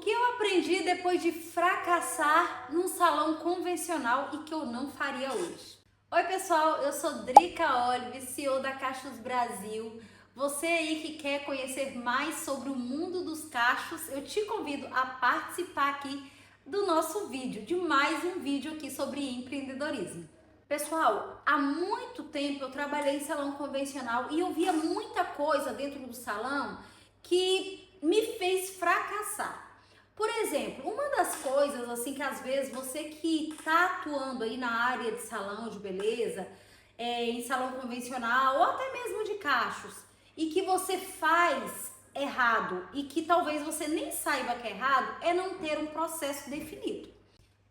que eu aprendi depois de fracassar num salão convencional e que eu não faria hoje? Oi pessoal, eu sou Drica Olive, CEO da Cachos Brasil. Você aí que quer conhecer mais sobre o mundo dos cachos, eu te convido a participar aqui do nosso vídeo, de mais um vídeo aqui sobre empreendedorismo. Pessoal, há muito tempo eu trabalhei em salão convencional e eu via muita coisa dentro do salão que me fez fracassar. Por exemplo, uma das coisas assim que às vezes você que está atuando aí na área de salão de beleza, em salão convencional ou até mesmo de cachos, e que você faz errado e que talvez você nem saiba que é errado, é não ter um processo definido.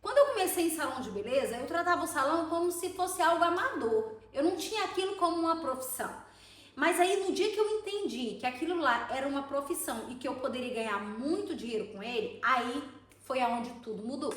Quando eu comecei em salão de beleza, eu tratava o salão como se fosse algo amador. Eu não tinha aquilo como uma profissão. Mas aí no dia que eu entendi que aquilo lá era uma profissão e que eu poderia ganhar muito dinheiro com ele, aí foi aonde tudo mudou.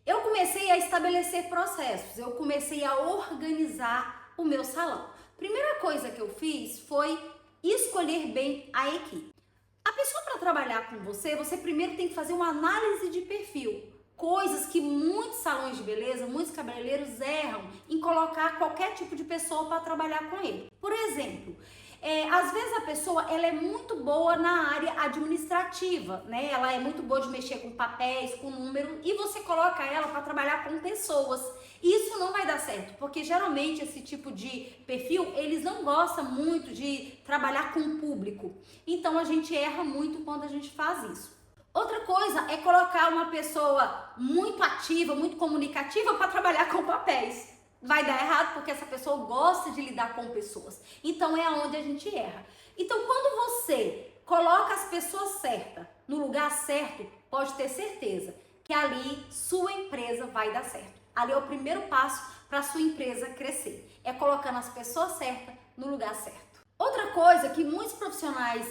Eu comecei a estabelecer processos, eu comecei a organizar o meu salão. Primeira coisa que eu fiz foi escolher bem a equipe. A pessoa para trabalhar com você, você primeiro tem que fazer uma análise de perfil. Coisas que muitos salões de beleza, muitos cabeleireiros erram em colocar qualquer tipo de pessoa para trabalhar com ele. Por exemplo, às vezes a pessoa ela é muito boa na área administrativa, né? Ela é muito boa de mexer com papéis, com números, e você coloca ela para trabalhar com pessoas. Isso não vai dar certo, porque geralmente esse tipo de perfil, eles não gostam muito de trabalhar com o público. Então a gente erra muito quando a gente faz isso. Outra coisa é colocar uma pessoa muito ativa, muito comunicativa para trabalhar com papéis. Vai dar errado porque essa pessoa gosta de lidar com pessoas. Então é onde a gente erra. Então quando você coloca as pessoas certas no lugar certo, pode ter certeza que ali sua empresa vai dar certo. Ali é o primeiro passo para a sua empresa crescer. É colocando as pessoas certas no lugar certo. Outra coisa que muitos profissionais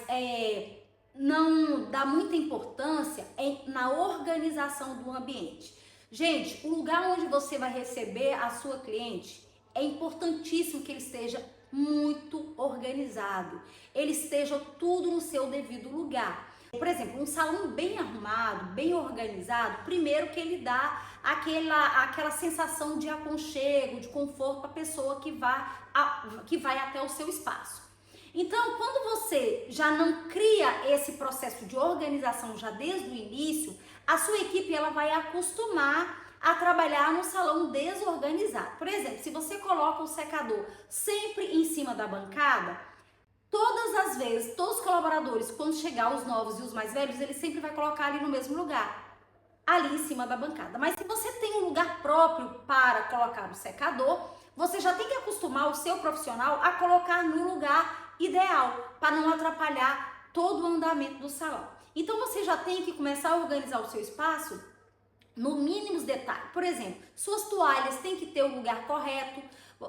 não dá muita importância na organização do ambiente. Gente, o lugar onde você vai receber a sua cliente é importantíssimo que ele esteja muito organizado, ele esteja tudo no seu devido lugar. Por exemplo, um salão bem arrumado, bem organizado, primeiro que ele dá aquela sensação de aconchego, de conforto para a pessoa que vai até o seu espaço. Então, quando você já não cria esse processo de organização já desde o início, a sua equipe ela vai acostumar a trabalhar no salão desorganizado. Por exemplo, se você coloca o secador sempre em cima da bancada, todas as vezes, todos os colaboradores, quando chegar os novos e os mais velhos, eles sempre vai colocar ali no mesmo lugar, ali em cima da bancada. Mas se você tem um lugar próprio para colocar o secador, você já tem que acostumar o seu profissional a colocar no lugar ideal, para não atrapalhar todo o andamento do salão. Então você já tem que começar a organizar o seu espaço no mínimos detalhes. Por exemplo, suas toalhas têm que ter o lugar correto,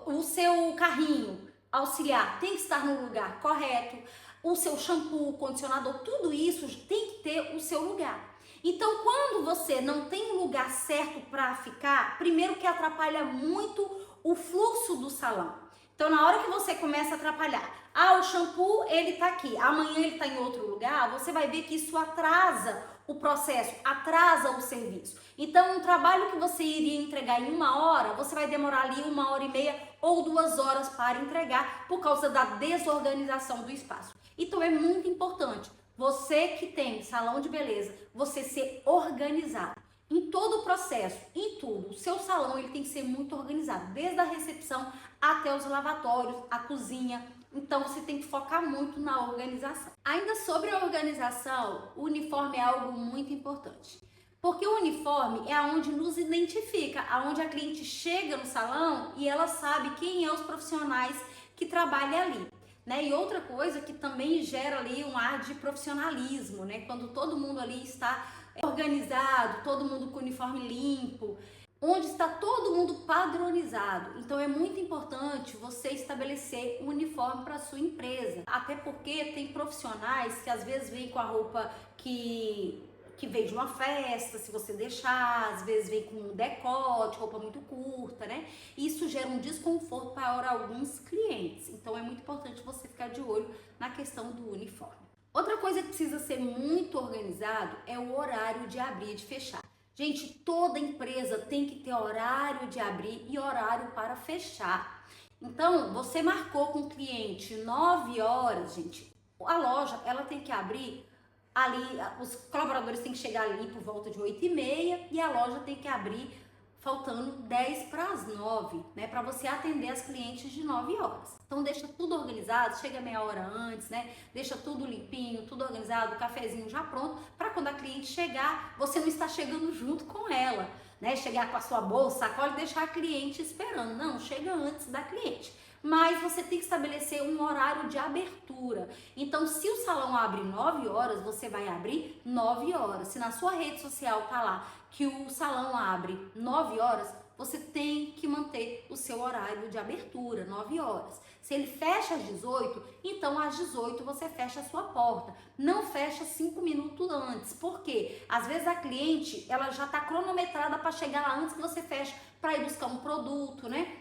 o seu carrinho auxiliar tem que estar no lugar correto, o seu shampoo, condicionador, tudo isso tem que ter o seu lugar. Então, quando você não tem um lugar certo para ficar, primeiro que atrapalha muito o fluxo do salão. Então, na hora que você começa a atrapalhar, o shampoo ele tá aqui, amanhã ele tá em outro lugar, você vai ver que isso atrasa o processo, atrasa o serviço. Então, um trabalho que você iria entregar em 1 hora, você vai demorar ali 1 hora e meia ou 2 horas para entregar por causa da desorganização do espaço. Então, é muito importante você que tem salão de beleza, você ser organizado. Em todo o processo, em tudo, o seu salão ele tem que ser muito organizado, desde a recepção até os lavatórios, a cozinha. Então você tem que focar muito na organização. Ainda sobre a organização, o uniforme é algo muito importante. Porque o uniforme é aonde nos identifica, aonde a cliente chega no salão e ela sabe quem é os profissionais que trabalham ali. Né? E outra coisa que também gera ali um ar de profissionalismo, né? Quando todo mundo ali está organizado, todo mundo com o uniforme limpo, onde está todo mundo padronizado. Então é muito importante você estabelecer um uniforme para a sua empresa, até porque tem profissionais que às vezes vêm com a roupa que veio de uma festa, se você deixar, às vezes vem com um decote, roupa muito curta, né? Isso gera um desconforto para alguns clientes. Então é muito importante você ficar de olho na questão do uniforme. Outra coisa que precisa ser muito organizado é o horário de abrir e de fechar. Gente, toda empresa tem que ter horário de abrir e horário para fechar. Então, você marcou com o cliente 9 horas, gente, a loja ela tem que abrir ali, os colaboradores têm que chegar ali por volta de 8h30 e a loja tem que abrir faltando 10 para as 9, né, para você atender as clientes de 9 horas. Então deixa tudo organizado, chega meia hora antes, né, deixa tudo limpinho, tudo organizado, o cafezinho já pronto, para quando a cliente chegar, você não está chegando junto com ela, né, chegar com a sua bolsa, sacola e deixar a cliente esperando. Não, chega antes da cliente. Mas você tem que estabelecer um horário de abertura. Então, se o salão abre 9 horas, você vai abrir 9 horas. Se na sua rede social tá lá que o salão abre 9 horas, você tem que manter o seu horário de abertura, 9 horas. Se ele fecha às 18, então às 18 você fecha a sua porta. Não fecha 5 minutos antes. Por quê? Às vezes a cliente, ela já está cronometrada para chegar lá antes que você feche, para ir buscar um produto, né?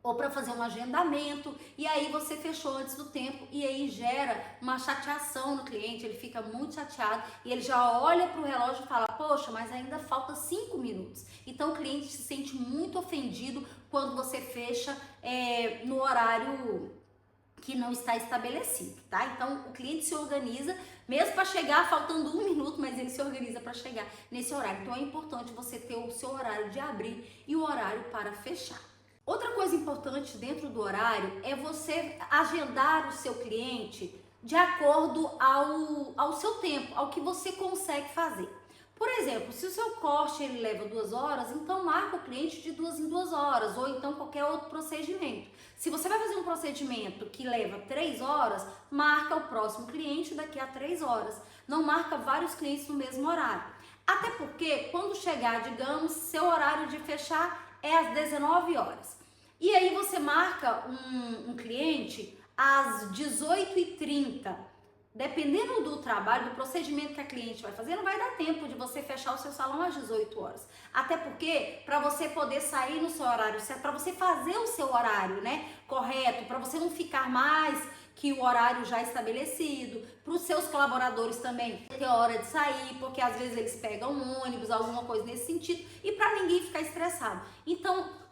Ou para fazer um agendamento, e aí você fechou antes do tempo, e aí gera uma chateação no cliente, ele fica muito chateado, e ele já olha para o relógio e fala, poxa, mas ainda falta 5 minutos. Então o cliente se sente muito ofendido quando você fecha no horário que não está estabelecido, tá? Então o cliente se organiza, mesmo para chegar faltando 1 minuto, mas ele se organiza para chegar nesse horário. Então é importante você ter o seu horário de abrir e o horário para fechar. Outra coisa importante dentro do horário é você agendar o seu cliente de acordo ao seu tempo, ao que você consegue fazer. Por exemplo, se o seu corte ele leva 2 horas, então marca o cliente de 2 em 2 horas, ou então qualquer outro procedimento. Se você vai fazer um procedimento que leva 3 horas, marca o próximo cliente daqui a 3 horas. Não marca vários clientes no mesmo horário. Até porque, quando chegar, digamos, seu horário de fechar é às 19 horas. E aí você marca um cliente às 18h30. Dependendo do trabalho, do procedimento que a cliente vai fazer, não vai dar tempo de você fechar o seu salão às 18 horas. Até porque, para você poder sair no seu horário certo, para você fazer o seu horário, né, correto, para você não ficar mais que o horário já estabelecido, para os seus colaboradores também ter hora de sair, porque às vezes eles pegam um ônibus, alguma coisa nesse sentido, e para ninguém ficar estressado. Então,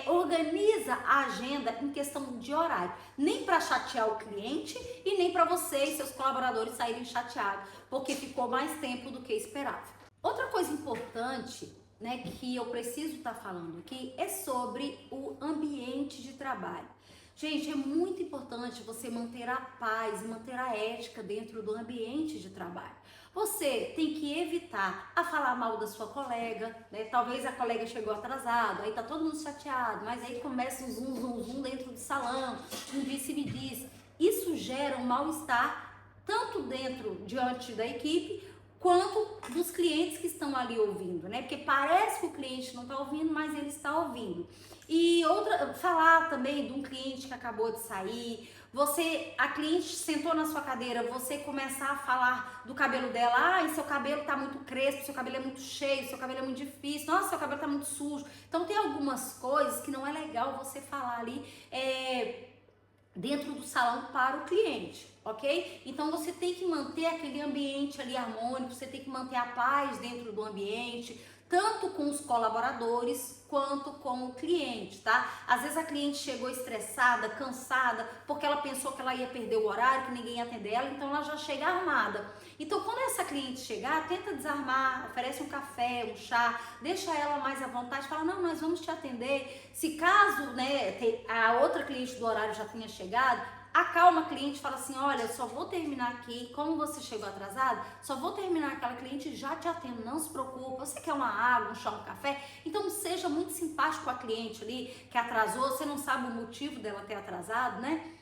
organiza a agenda em questão de horário, nem para chatear o cliente e nem para você e seus colaboradores saírem chateados, porque ficou mais tempo do que esperava. Outra coisa importante, né, que eu preciso estar falando aqui é sobre o ambiente de trabalho. Gente, é muito importante você manter a paz e manter a ética dentro do ambiente de trabalho. Você tem que evitar a falar mal da sua colega, né? Talvez a colega chegou atrasado, aí tá todo mundo chateado, mas aí começa um zum dentro do salão, um disse-me-disse. Isso gera um mal-estar tanto diante da equipe, quanto dos clientes que estão ali ouvindo, né? Porque parece que o cliente não está ouvindo, mas ele está ouvindo. E falar também de um cliente que acabou de sair, a cliente sentou na sua cadeira, você começar a falar do cabelo dela, seu cabelo tá muito crespo, seu cabelo é muito cheio, seu cabelo é muito difícil, nossa, seu cabelo tá muito sujo. Então tem algumas coisas que não é legal você falar ali dentro do salão para o cliente, ok? Então você tem que manter aquele ambiente ali harmônico, você tem que manter a paz dentro do ambiente, tanto com os colaboradores quanto com o cliente, tá? Às vezes a cliente chegou estressada, cansada, porque ela pensou que ela ia perder o horário, que ninguém ia atender ela, então ela já chega armada. Então quando essa cliente chegar, tenta desarmar, oferece um café, um chá, deixa ela mais à vontade, fala, não, nós vamos te atender. Se caso, né, a outra cliente do horário já tenha chegado, acalma a cliente, fala assim, olha, eu só vou terminar aqui, como você chegou atrasado, só vou terminar aquela cliente e já te atendo, não se preocupa, você quer uma água, um chá, um café? Então seja muito simpático com a cliente ali, que atrasou, você não sabe o motivo dela ter atrasado, né?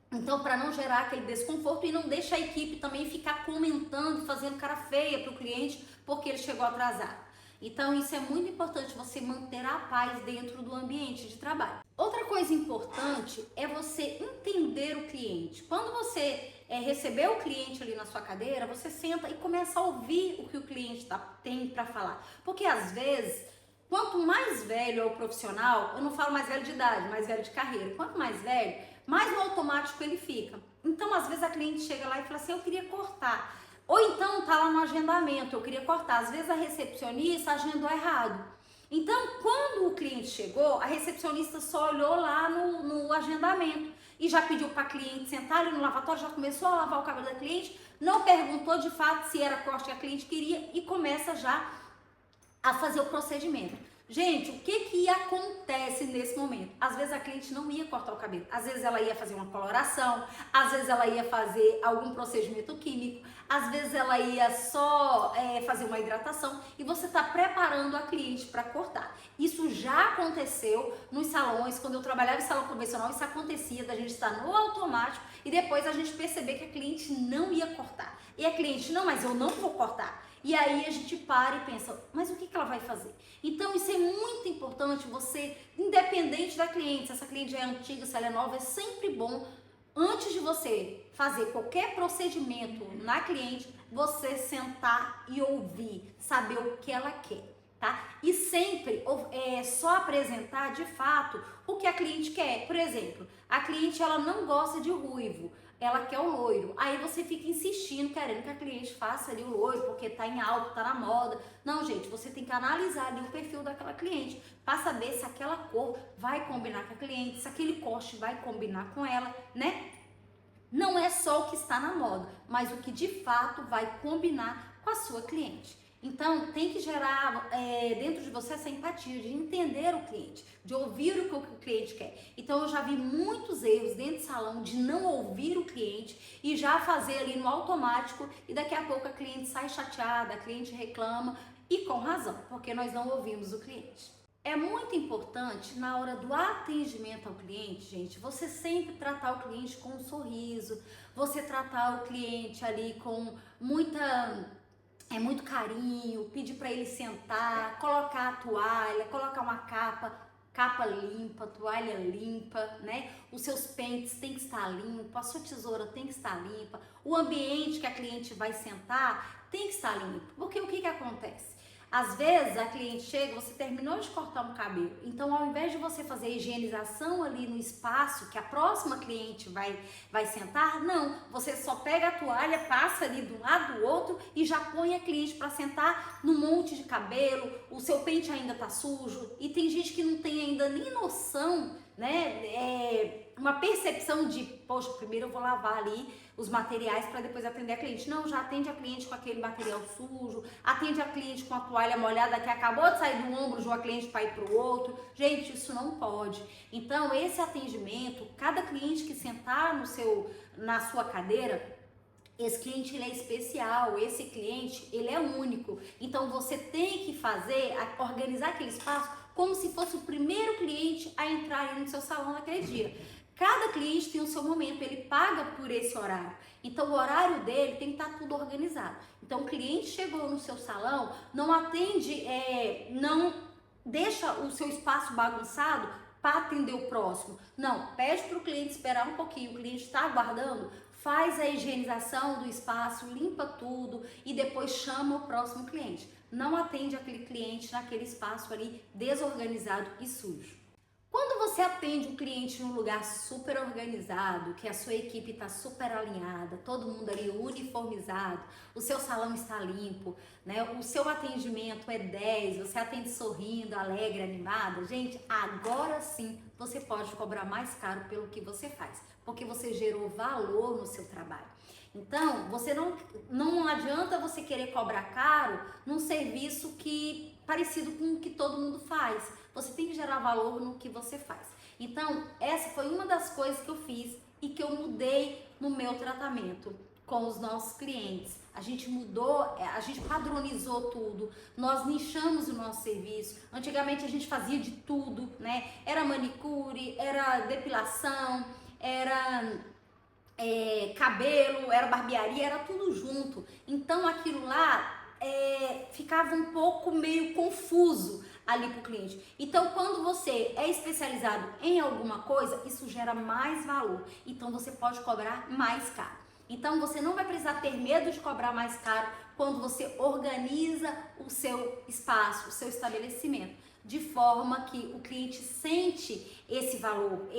Então, para não gerar aquele desconforto e não deixa a equipe também ficar comentando, fazendo cara feia para o cliente porque ele chegou atrasado. Então, isso é muito importante, você manter a paz dentro do ambiente de trabalho. Outra coisa importante é você entender o cliente. Quando você receber o cliente ali na sua cadeira, você senta e começa a ouvir o que o cliente tem para falar. Porque às vezes, quanto mais velho é o profissional, eu não falo mais velho de idade, mais velho de carreira, quanto mais velho, mais no automático ele fica. Então, às vezes a cliente chega lá e fala assim, eu queria cortar. Ou então tá lá no agendamento, eu queria cortar. Às vezes a recepcionista agendou errado. Então, quando o cliente chegou, a recepcionista só olhou lá no agendamento e já pediu para a cliente sentar ali no lavatório, já começou a lavar o cabelo da cliente, não perguntou de fato se era corte que a cliente queria e começa já a fazer o procedimento. Gente, o que acontece nesse momento? Às vezes a cliente não ia cortar o cabelo, às vezes ela ia fazer uma coloração, às vezes ela ia fazer algum procedimento químico, às vezes ela ia só fazer uma hidratação e você está preparando a cliente para cortar. Isso já aconteceu nos salões, quando eu trabalhava em salão convencional, isso acontecia da gente estar no automático e depois a gente perceber que a cliente não ia cortar. E a cliente, não, mas eu não vou cortar. E aí a gente para e pensa, mas o que ela vai fazer? Então isso é muito importante, você, independente da cliente, se essa cliente é antiga, se ela é nova, é sempre bom, antes de você fazer qualquer procedimento na cliente, você sentar e ouvir, saber o que ela quer, tá? E sempre só apresentar de fato o que a cliente quer. Por exemplo, a cliente ela não gosta de ruivo, ela quer o loiro. Aí você fica insistindo, querendo que a cliente faça ali o loiro, porque tá em alta, tá na moda. Não, gente, você tem que analisar ali o perfil daquela cliente, para saber se aquela cor vai combinar com a cliente, se aquele corte vai combinar com ela, né? Não é só o que está na moda, mas o que de fato vai combinar com a sua cliente. Então, tem que gerar dentro de você essa empatia, de entender o cliente, de ouvir o que o cliente quer. Então, eu já vi muitos erros dentro do salão de não ouvir o cliente e já fazer ali no automático e daqui a pouco a cliente sai chateada, a cliente reclama e com razão, porque nós não ouvimos o cliente. É muito importante na hora do atendimento ao cliente, gente, você sempre tratar o cliente com um sorriso, você tratar o cliente ali com muito carinho, pedir para ele sentar, colocar a toalha, colocar uma capa limpa, toalha limpa, né? Os seus pentes tem que estar limpo, a sua tesoura tem que estar limpa, o ambiente que a cliente vai sentar tem que estar limpo. Porque o que acontece? Às vezes a cliente chega, você terminou de cortar um cabelo, então ao invés de você fazer a higienização ali no espaço que a próxima cliente vai sentar, não, você só pega a toalha, passa ali de um lado do outro e já põe a cliente para sentar num monte de cabelo, o seu pente ainda tá sujo e tem gente que não tem ainda nem noção, né, uma percepção de, poxa, primeiro eu vou lavar ali os materiais para depois atender a cliente. Não, já atende a cliente com aquele material sujo, atende a cliente com a toalha molhada que acabou de sair do ombro de uma cliente para ir para o outro. Gente, isso não pode. Então, esse atendimento, cada cliente que sentar na sua cadeira, esse cliente ele é especial, esse cliente ele é único. Então, você tem que organizar aquele espaço como se fosse o primeiro cliente a entrar no seu salão naquele dia. Cada cliente tem o seu momento, ele paga por esse horário. Então, o horário dele tem que estar tudo organizado. Então, o cliente chegou no seu salão, não atende, não deixa o seu espaço bagunçado para atender o próximo. Não, pede para o cliente esperar um pouquinho, o cliente está aguardando, faz a higienização do espaço, limpa tudo e depois chama o próximo cliente. Não atende aquele cliente naquele espaço ali desorganizado e sujo. Quando você atende um cliente num lugar super organizado, que a sua equipe está super alinhada, todo mundo ali uniformizado, o seu salão está limpo, né? O seu atendimento é 10, você atende sorrindo, alegre, animada, gente, agora sim você pode cobrar mais caro pelo que você faz, porque você gerou valor no seu trabalho. Então, você não adianta você querer cobrar caro num serviço parecido com o que todo mundo faz. Você tem que gerar valor no que você faz. Então, essa foi uma das coisas que eu fiz e que eu mudei no meu tratamento com os nossos clientes. A gente mudou, a gente padronizou tudo, nós nichamos o nosso serviço. Antigamente a gente fazia de tudo, né? Era manicure, era depilação, era cabelo, era barbearia, era tudo junto. Então aquilo lá ficava um pouco meio confuso ali para o cliente. Então, quando você é especializado em alguma coisa, isso gera mais valor. Então, você pode cobrar mais caro. Então, você não vai precisar ter medo de cobrar mais caro quando você organiza o seu espaço, o seu estabelecimento, de forma que o cliente sente esse valor,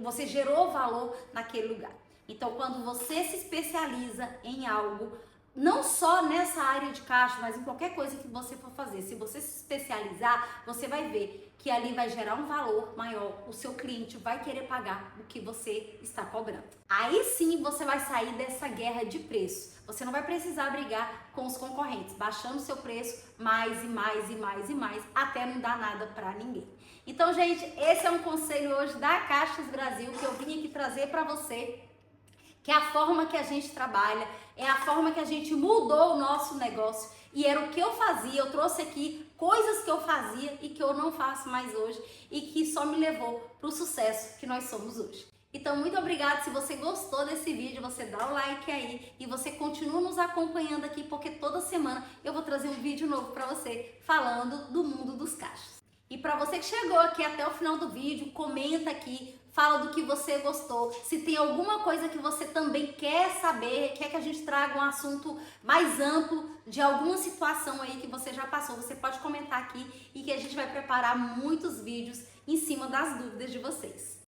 você gerou valor naquele lugar. Então, quando você se especializa em algo, não só nessa área de caixa, mas em qualquer coisa que você for fazer, se você se especializar, você vai ver que ali vai gerar um valor maior, o seu cliente vai querer pagar o que você está cobrando. Aí sim você vai sair dessa guerra de preço. Você não vai precisar brigar com os concorrentes, baixando o seu preço mais e mais e mais e mais, até não dar nada para ninguém. Então, gente, esse é um conselho hoje da Caixas Brasil que eu vim aqui trazer para você, que é a forma que a gente trabalha, é a forma que a gente mudou o nosso negócio e era o que eu fazia. Eu trouxe aqui coisas que eu fazia e que eu não faço mais hoje e que só me levou para o sucesso que nós somos hoje. Então, muito obrigada. Se você gostou desse vídeo, você dá o like aí e você continua nos acompanhando aqui, porque toda semana eu vou trazer um vídeo novo para você falando do mundo dos caixas. E para você que chegou aqui até o final do vídeo, comenta aqui, fala do que você gostou. Se tem alguma coisa que você também quer saber, quer que a gente traga um assunto mais amplo de alguma situação aí que você já passou, você pode comentar aqui e que a gente vai preparar muitos vídeos em cima das dúvidas de vocês.